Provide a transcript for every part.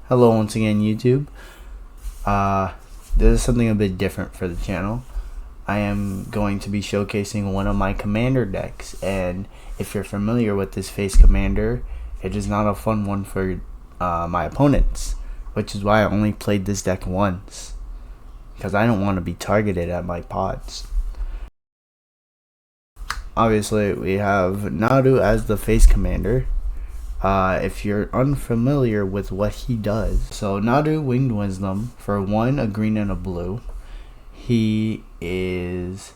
Hello once again, YouTube. This is something a bit different for the channel. I am going to be showcasing one of my commander decks, and if you're familiar with this face commander, it is not a fun one for my opponents, which is why I only played this deck once, because I don't want to be targeted at my pods. Obviously, we have Nadu as the face commander. If you're unfamiliar with what he does, so Nadu Winged Wisdom for 1, a green and a blue. He is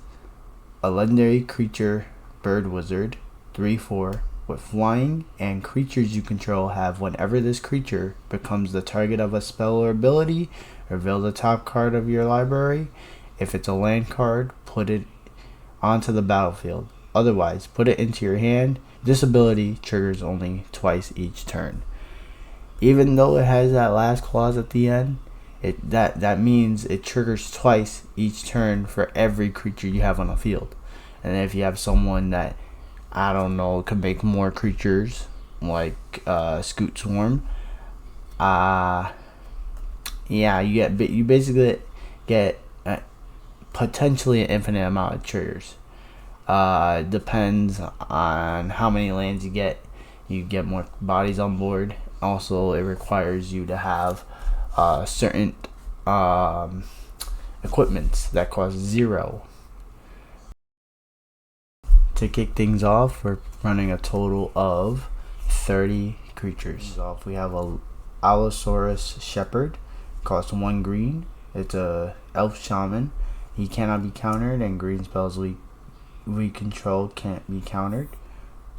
a legendary creature, bird wizard, 3/4 with flying, and creatures you control have whenever this creature becomes the target of a spell or ability, reveal the top card of your library. If it's a land card, put it onto the battlefield. Otherwise, put it into your hand. This ability triggers only twice each turn. Even though it has that last clause at the end, that means it triggers twice each turn for every creature you have on the field. And if you have someone that, I don't know, can make more creatures like Scoot Swarm, you basically get potentially an infinite amount of triggers. Depends on how many lands you get. You get more bodies on board. Also, it requires you to have certain equipments that cost 0. To kick things off, we're running a total of 30 creatures. We have a Allosaurus Shepherd, costs 1 green. It's a elf shaman. He cannot be countered, and green spells we control can't be countered.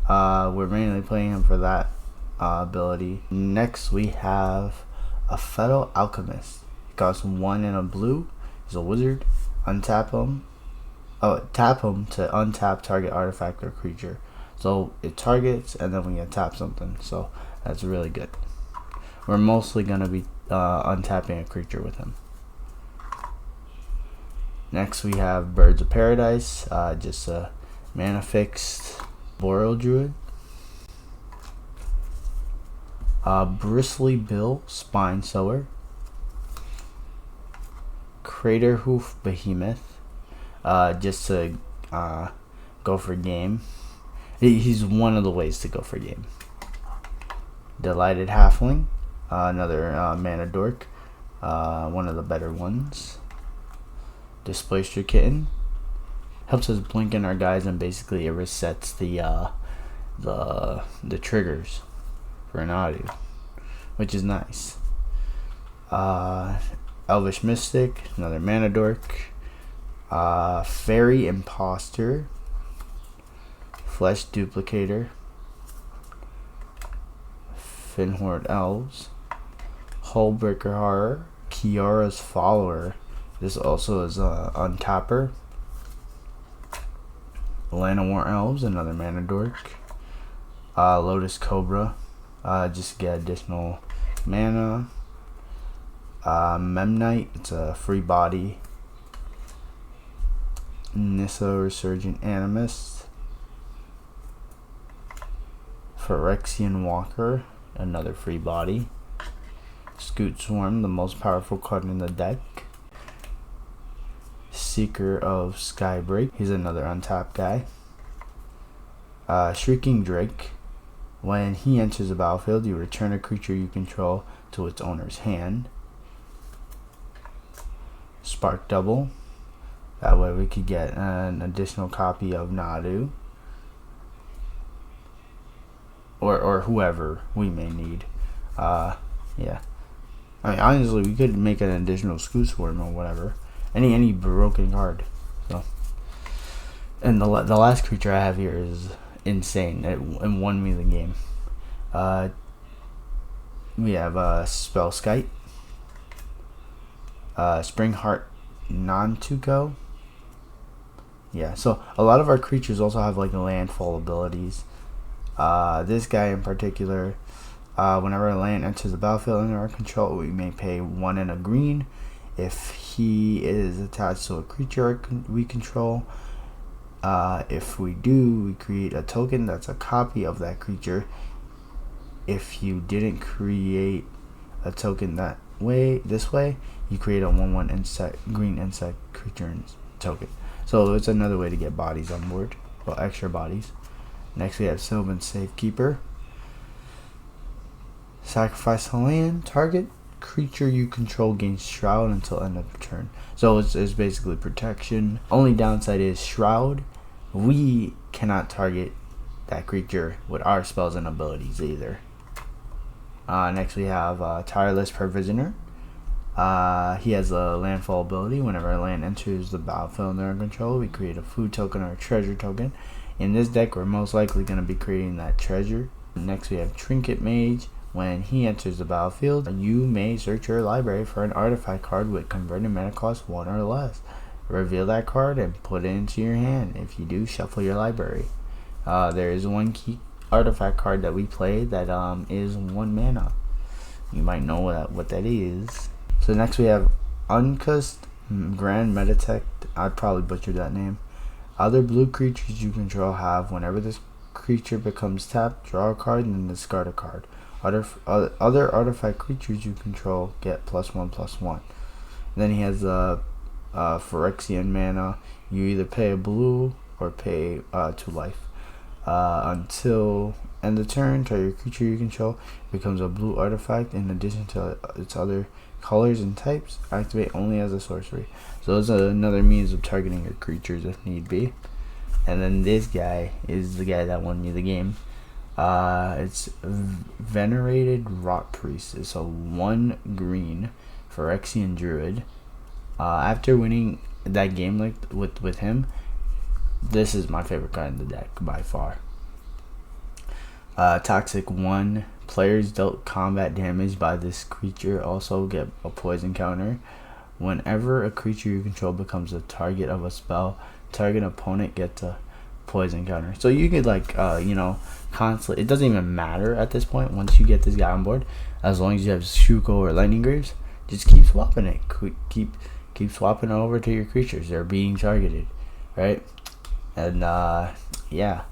We're mainly playing him for that ability. Next, we have a Fetal Alchemist. It costs 1 and a blue. He's a wizard. Untap him. Tap him to untap target artifact or creature. So it targets, and then we can tap something. So that's really good. We're mostly gonna be untapping a creature with him. Next, we have Birds of Paradise, just a mana fixed Boreal Druid. Bristly Bill Spine Sower. Crater Hoof Behemoth, just to go for game. He's one of the ways to go for game. Delighted Halfling, another mana dork, one of the better ones. Displacer Kitten helps us blink in our guys, and basically it resets the triggers for Nadu, which is nice. Elvish Mystic, another mana dork. Fairy Imposter, Flesh Duplicator, Finhorde Elves, Hullbreaker Horror, Kiara's Follower. This also is a untapper. Llanowar Elves, another mana dork. Lotus Cobra, just get additional mana. Memnite, it's a free body. Nissa Resurgent Animist. Phyrexian Walker, another free body. Scoot Swarm, the most powerful card in the deck. Seeker of Skybreak, he's another untapped guy. Shrieking Drake, when he enters the battlefield, you return a creature you control to its owner's hand. Spark Double, that way we could get an additional copy of Nadu, or whoever we may need. Yeah, I mean, honestly, we could make an additional Scoot Swarm or whatever. Any broken card. So, and the last creature I have here is insane. It won me the game. We have Spell Skite, Spring Heart Non-Tuco. Yeah, so a lot of our creatures also have like landfall abilities. This guy in particular, whenever a land enters the battlefield under our control, we may pay 1 and a green. If he is attached to a creature we control, if we do, we create a token that's a copy of that creature. If you didn't create a token this way, you create a 1/1 insect green insect creature token. So it's another way to get bodies on board, well, extra bodies. Next we have Sylvan Safekeeper. Sacrifice a land. Target creature you control gains Shroud until end of turn. So it's basically protection. Only downside is Shroud. We cannot target that creature with our spells and abilities either. Next we have Tireless Provisioner. He has a landfall ability. Whenever a land enters the battlefield under our control, we create a food token or a treasure token. In this deck, we're most likely going to be creating that treasure. Next we have Trinket Mage. When he enters the battlefield, you may search your library for an artifact card with converted mana cost 1 or less. Reveal that card and put it into your hand. If you do, shuffle your library. There is one key artifact card that we play that is 1 mana. You might know what that is. So next we have Uncust Grand Meditech. I'd probably butcher that name. Other blue creatures you control have, whenever this creature becomes tapped, draw a card and then discard a card. Other artifact creatures you control get +1/+1. Then he has Phyrexian mana. You either pay a blue or pay 2 life. Until end of turn, target creature you control becomes a blue artifact. In addition to its other colors and types, activate only as a sorcery. So it's another means of targeting your creatures if need be. And then this guy is the guy that won me the game. It's Venerated Rot Priest. It's a 1 green Phyrexian Druid. After winning that game with him, this is my favorite card in the deck by far. Toxic 1. Players dealt combat damage by this creature also get a poison counter. Whenever a creature you control becomes the target of a spell, target opponent gets a poison counter. So you could constantly, it doesn't even matter at this point once you get this guy on board, as long as you have Shuko or Lightning Greaves, just keep swapping it. Keep swapping it over to your creatures. They're being targeted, right? And yeah,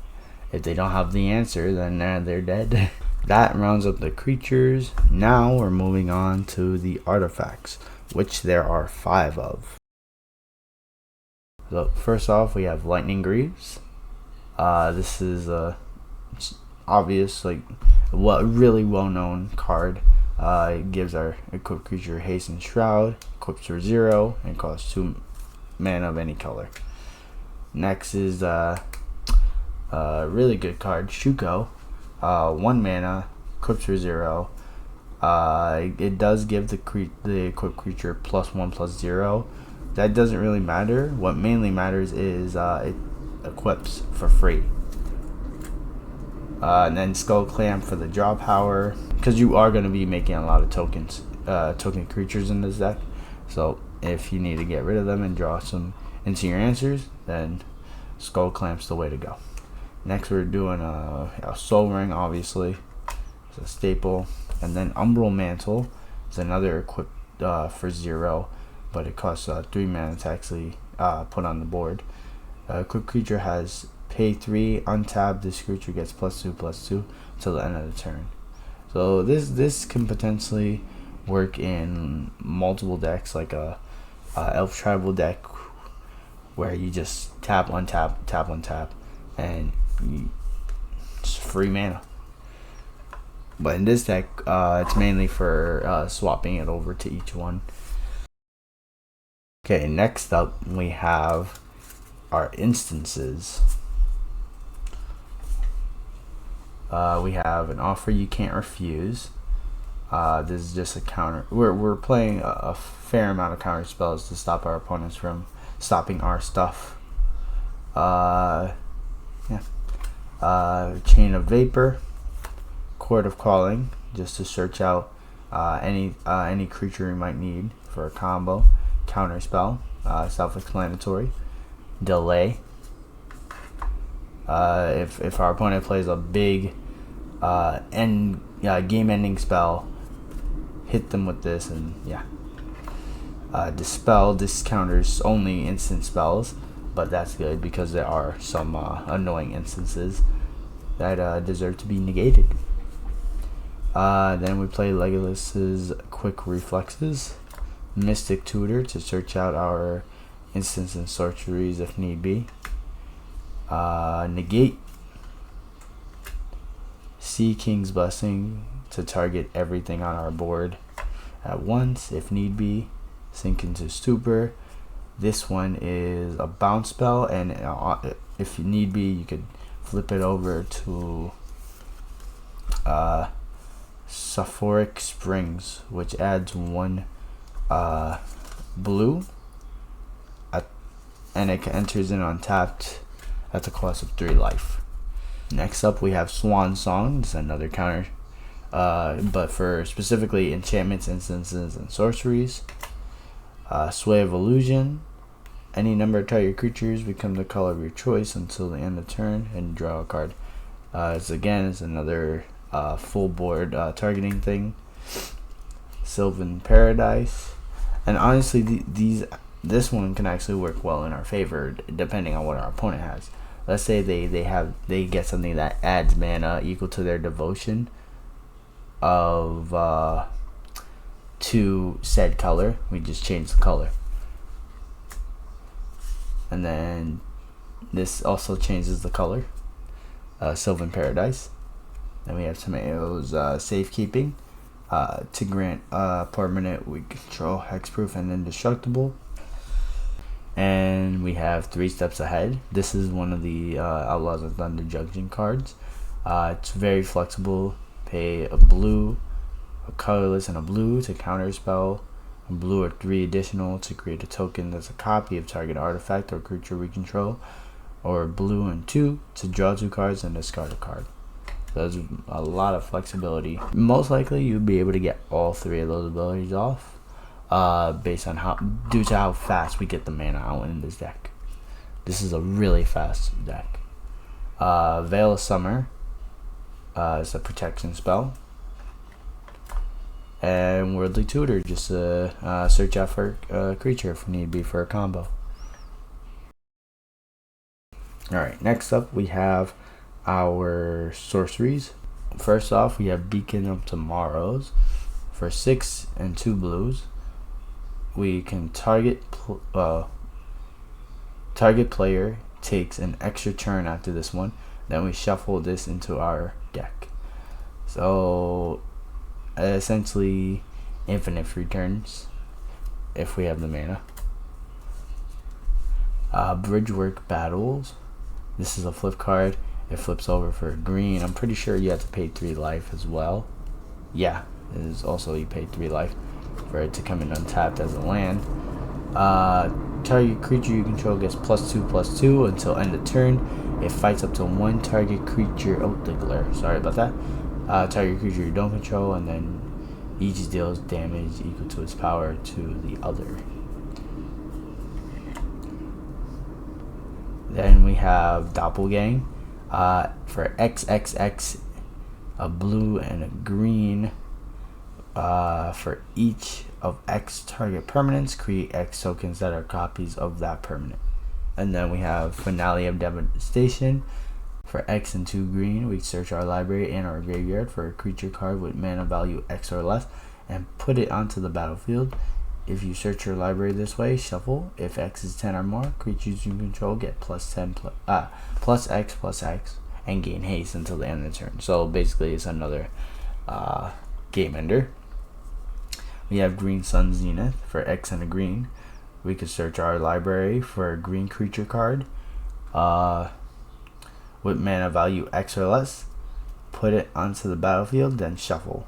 if they don't have the answer, then they're dead. That rounds up the creatures. Now we're moving on to the artifacts, which there are 5 of. So first off, we have Lightning Greaves. This is obvious, really well-known card. It gives our equipped creature haste and shroud, equips for 0, and costs 2 mana of any color. Next is a really good card, Shuko. 1 mana, equips for 0. It does give the equipped creature +1/+0. That doesn't really matter. What mainly matters is it equips for free. And then Skull Clamp for the draw power, because you are going to be making a lot of token creatures in this deck. So if you need to get rid of them and draw some into your answers, then Skull Clamp's the way to go. Next we're doing a Soul Ring, obviously. It's a staple. And then Umbral Mantle is another equipped for 0, but it costs 3 mana to actually put on the board. Equipped creature has pay 3, untap. This creature gets +2/+2 till the end of the turn. So this can potentially work in multiple decks, like a Elf Tribal deck, where you just tap, untap, and it's free mana. But in this deck, it's mainly for swapping it over to each one. Okay, next up we have our instances. We have an Offer You Can't Refuse. This is just a counter. We're playing a fair amount of counter spells to stop our opponents from stopping our stuff. Chain of Vapor, Court of Calling, just to search out any creature you might need for a combo. Counter spell, self-explanatory. Delay. If our opponent plays a big game-ending spell, hit them with this, and yeah. Dispel. This counters only instant spells, but that's good because there are some annoying instances that deserve to be negated. Then we play Legolas's Quick Reflexes, Mystic Tutor to search out our instants and sorceries if need be, Negate, Sea King's Blessing to target everything on our board at once if need be, Sink into Stupor. This one is a bounce spell, and if you need be, you could flip it over to Sulfuric Springs, which adds 1 blue, and it enters in untapped at the cost of 3 life. Next up, we have Swan Song. It's another counter, but for specifically enchantments, instances, and sorceries. Sway of Illusion. Any number of target creatures become the color of your choice until the end of the turn and draw a card. It's another full board targeting thing. Sylvan Paradise, and honestly, this one can actually work well in our favor depending on what our opponent has. Let's say they get something that adds mana equal to their devotion of to said color. We just change the color, and then this also changes the color. Sylvan Paradise. Then we have Tomatoes Safekeeping to grant permanent we control hexproof and indestructible. And we have 3 Steps Ahead. This is one of the Outlaws of Thunder Junction cards. It's very flexible. Pay a blue, a colorless, and a blue to counter a spell. A blue or 3 additional to create a token that's a copy of target artifact or creature we control. Or blue and 2 to draw 2 cards and discard a card. So there's a lot of flexibility. Most likely you'll be able to get all 3 of those abilities off. Based on due to how fast we get the mana out in this deck. This is a really fast deck. Veil of Summer is a protection spell, and Worldly Tutor just to search out for a creature if need be for a combo. Alright, next up we have our sorceries. First off, we have Beacon of Tomorrows for 6 and 2 blues. We can target player takes an extra turn after this one. Then we shuffle this into our deck. So essentially infinite free turns if we have the mana. Bridgework Battles. This is a flip card. It flips over for green. I'm pretty sure you have to pay 3 life as well. Yeah, it is also you pay 3 life for it to come in untapped as a land. Target creature you control gets +2/+2 until end of turn. It fights up to 1 target creature. Oh, the glare. Sorry about that. Target creature you don't control, and then each deals damage equal to its power to the other. Then we have Doppelgang for XXX, a blue and a green. For each of X target permanents, create X tokens that are copies of that permanent. And then we have Finale of Devastation. For X and 2 green, we search our library and our graveyard for a creature card with mana value X or less and put it onto the battlefield. If you search your library this way, shuffle. If X is 10 or more, creatures you control get +10 +X and gain haste until the end of the turn. So basically it's another game ender. We have Green Sun Zenith for X and a green. We could search our library for a green creature card with mana value X or less, put it onto the battlefield, then shuffle.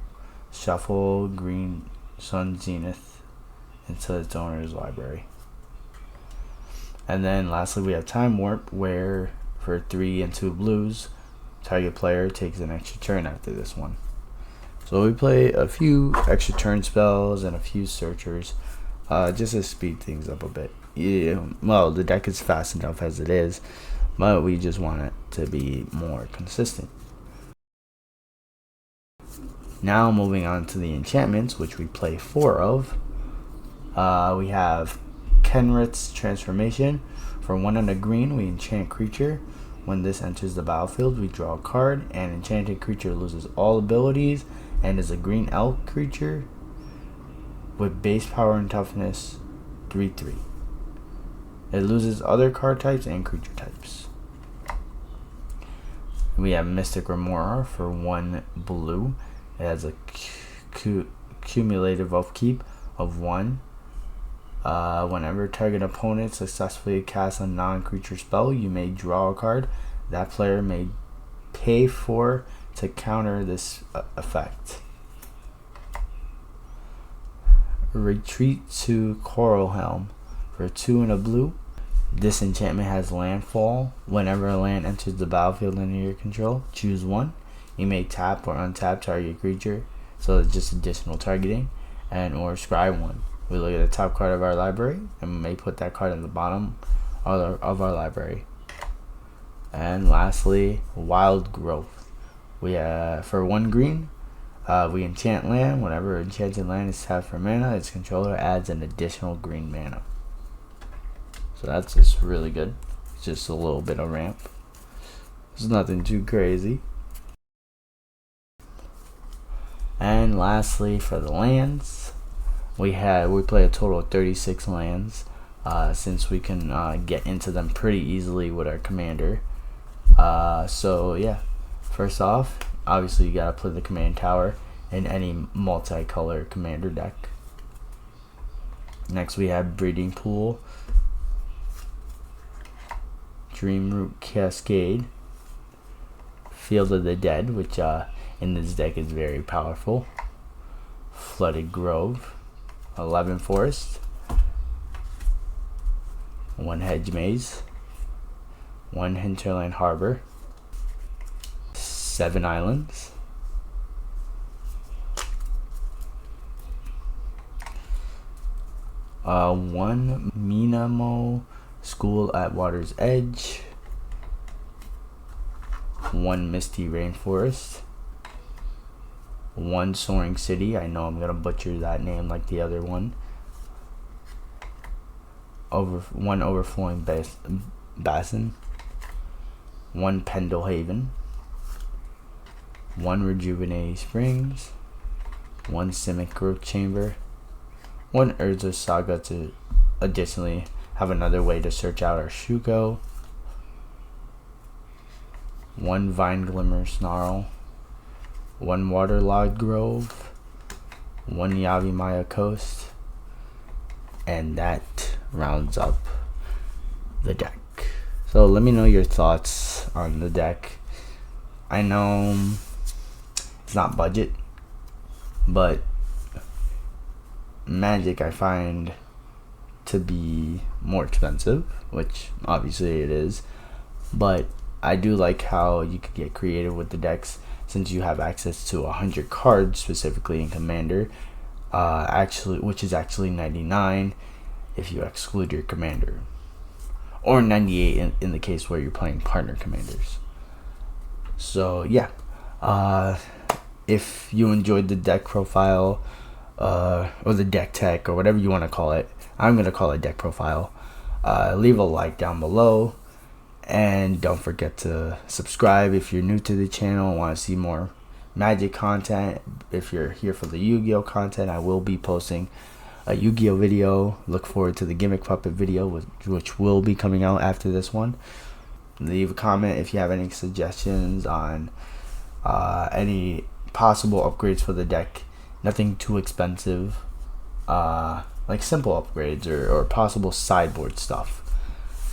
Shuffle Green Sun Zenith into its owner's library. And then lastly we have Time Warp, where for 3 and 2 blues, target player takes an extra turn after this one. So we play a few extra turn spells and a few searchers, just to speed things up a bit. Yeah, well, the deck is fast enough as it is, but we just want it to be more consistent. Now moving on to the enchantments, which we play 4 of. We have Kenrith's Transformation. For 1 and a green, we enchant creature. When this enters the battlefield, we draw a card, and enchanted creature loses all abilities and is a green elk creature with base power and toughness 3/3. It loses other card types and creature types. We have Mystic Remora for 1 blue. It has a cumulative upkeep of 1. Whenever target opponent successfully casts a non-creature spell, you may draw a card. That player may pay 4 to counter this effect. Retreat to Coral Helm for 2 and a blue. This enchantment has landfall. Whenever a land enters the battlefield under your control, choose 1. You may tap or untap target creature, so it's just additional targeting, and or scry 1. We look at the top card of our library and we may put that card in the bottom of our library. And lastly, Wild Growth. We for 1 green, we enchant land. Whenever enchanted land is tapped for mana, its controller adds an additional green mana. So that's just really good. It's just a little bit of ramp. It's nothing too crazy. And lastly, for the lands, we play a total of 36 lands, since we can get into them pretty easily with our commander. So yeah, first off, obviously you gotta play the command tower in any multicolor commander deck. Next we have Breeding Pool, Dreamroot Cascade, Field of the Dead, which in this deck is very powerful, Flooded Grove, 11 Forest, 1 Hedge Maze, 1 Hinterland Harbor, 7 Islands, 1 Minamo School at Water's Edge, 1 Misty Rainforest, 1 Soaring City. I know I'm gonna butcher that name like the other one. 1 Overflowing Basin, 1 Pendle Haven, 1 Rejuvenating Springs, 1 Simic Growth Chamber, 1 Urza Saga to additionally have another way to search out our Shuko, 1 Vine Glimmer Snarl, 1 Waterlogged Grove, 1 Yavimaya Coast, and that rounds up the deck. So let me know your thoughts on the deck. I know it's not budget, but Magic I find to be more expensive, which obviously it is, but I do like how you could get creative with the decks since you have access to 100 cards specifically in Commander, which is actually 99 if you exclude your commander, or 98 in the case where you're playing partner commanders. So yeah, if you enjoyed the deck profile, or the deck tech, or whatever you want to call it, I'm going to call it deck profile, leave a like down below, and don't forget to subscribe if you're new to the channel and want to see more Magic content. If you're here for the Yu-Gi-Oh content, I will be posting a Yu-Gi-Oh video. Look forward to the Gimmick Puppet video, which will be coming out after this one. Leave a comment if you have any suggestions on any possible upgrades for the deck. Nothing too expensive, like simple upgrades or possible sideboard stuff.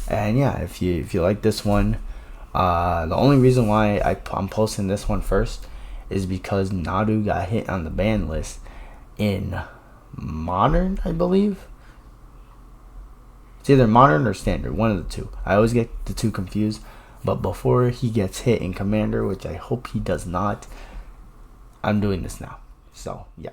And yeah, if you like this one, the only reason why I'm posting this one first is because Nadu got hit on the ban list in Modern, I believe. It's either Modern or Standard, one of the two. I always get the two confused. But before he gets hit in Commander, which I hope he does not, I'm doing this now. So yeah.